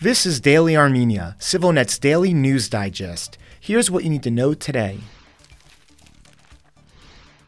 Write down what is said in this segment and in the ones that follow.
This is Daily Armenia, CivilNet's daily news digest. Here's what you need to know today.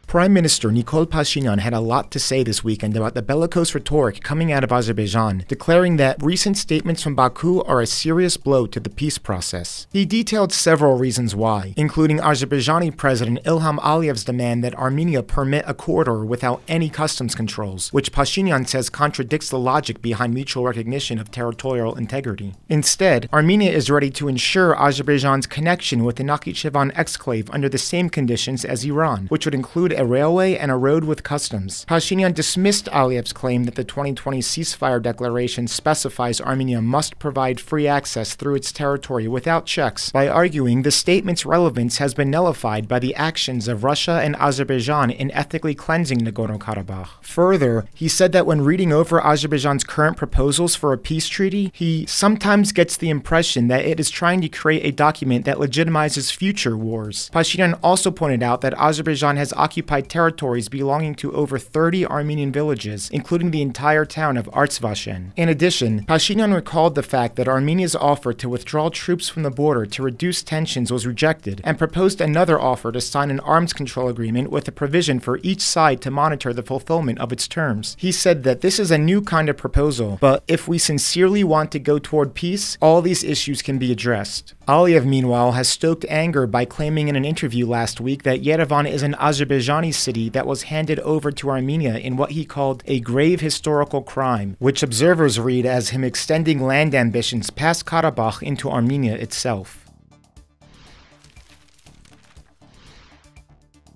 Prime Minister Nikol Pashinyan had a lot to say this weekend about the bellicose rhetoric coming out of Azerbaijan, declaring that recent statements from Baku are a serious blow to the peace process. He detailed several reasons why, including Azerbaijani President Ilham Aliyev's demand that Armenia permit a corridor without any customs controls, which Pashinyan says contradicts the logic behind mutual recognition of territorial integrity. Instead, Armenia is ready to ensure Azerbaijan's connection with the Nakhichevan exclave under the same conditions as Iran, which would include a railway and a road with customs. Pashinyan dismissed Aliyev's claim that the 2020 ceasefire declaration specifies Armenia must provide free access through its territory without checks by arguing the statement's relevance has been nullified by the actions of Russia and Azerbaijan in ethnically cleansing Nagorno-Karabakh. Further, he said that when reading over Azerbaijan's current proposals for a peace treaty, he sometimes gets the impression that it is trying to create a document that legitimizes future wars. Pashinyan also pointed out that Azerbaijan has occupied territories belonging to over 30 Armenian villages, including the entire town of Artsvashen. In addition, Pashinyan recalled the fact that Armenia's offer to withdraw troops from the border to reduce tensions was rejected, and proposed another offer to sign an arms control agreement with a provision for each side to monitor the fulfillment of its terms. He said that this is a new kind of proposal, but if we sincerely want to go toward peace, all these issues can be addressed. Aliyev, meanwhile, has stoked anger by claiming in an interview last week that Yerevan is an Azerbaijani city that was handed over to Armenia in what he called a grave historical crime, which observers read as him extending land ambitions past Karabakh into Armenia itself.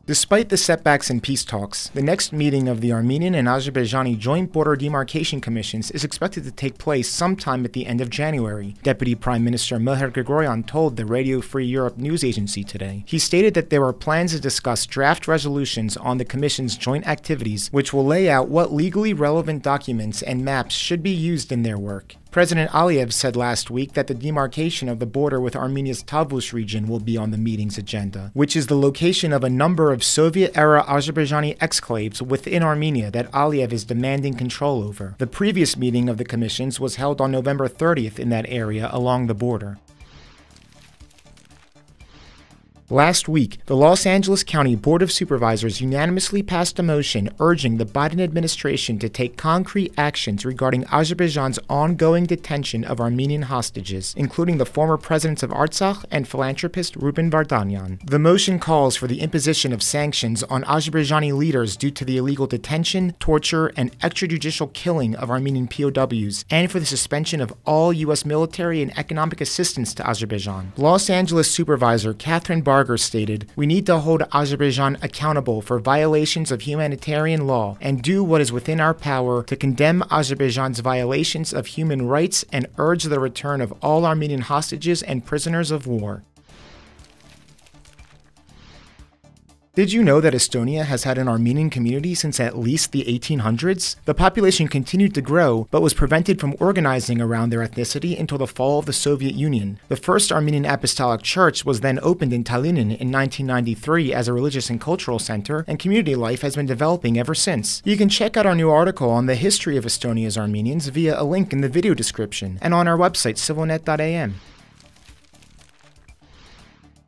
Despite the setbacks in peace talks, the next meeting of the Armenian and Azerbaijani Joint Border Demarcation Commissions is expected to take place sometime at the end of January, Deputy Prime Minister Meher Grigoryan told the Radio Free Europe news agency today. He stated that there are plans to discuss draft resolutions on the Commission's joint activities, which will lay out what legally relevant documents and maps should be used in their work. President Aliyev said last week that the demarcation of the border with Armenia's Tavush region will be on the meeting's agenda, which is the location of a number of Soviet-era Azerbaijani exclaves within Armenia that Aliyev is demanding control over. The previous meeting of the commissions was held on November 30th in that area along the border. Last week, the Los Angeles County Board of Supervisors unanimously passed a motion urging the Biden administration to take concrete actions regarding Azerbaijan's ongoing detention of Armenian hostages, including the former presidents of Artsakh and philanthropist Ruben Vardanyan. The motion calls for the imposition of sanctions on Azerbaijani leaders due to the illegal detention, torture, and extrajudicial killing of Armenian POWs, and for the suspension of all U.S. military and economic assistance to Azerbaijan. Los Angeles Supervisor Catherine Barger stated, "We need to hold Azerbaijan accountable for violations of humanitarian law and do what is within our power to condemn Azerbaijan's violations of human rights and urge the return of all Armenian hostages and prisoners of war." Did you know that Estonia has had an Armenian community since at least the 1800s? The population continued to grow, but was prevented from organizing around their ethnicity until the fall of the Soviet Union. The first Armenian Apostolic Church was then opened in Tallinn in 1993 as a religious and cultural center, and community life has been developing ever since. You can check out our new article on the history of Estonia's Armenians via a link in the video description, and on our website, civilnet.am.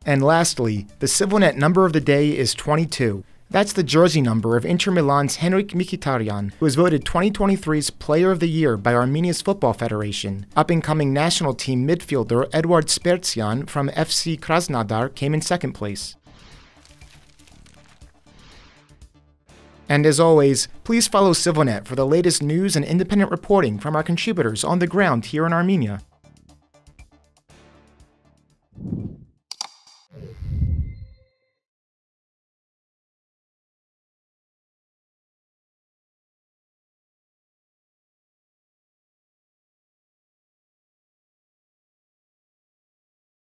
And lastly, the CivilNet number of the day is 22. That's the jersey number of Inter Milan's Henrik Mkhitaryan, who was voted 2023's Player of the Year by Armenia's Football Federation. Up-and-coming national team midfielder Eduard Spertsian from FC Krasnodar came in second place. And as always, please follow CivilNet for the latest news and independent reporting from our contributors on the ground here in Armenia.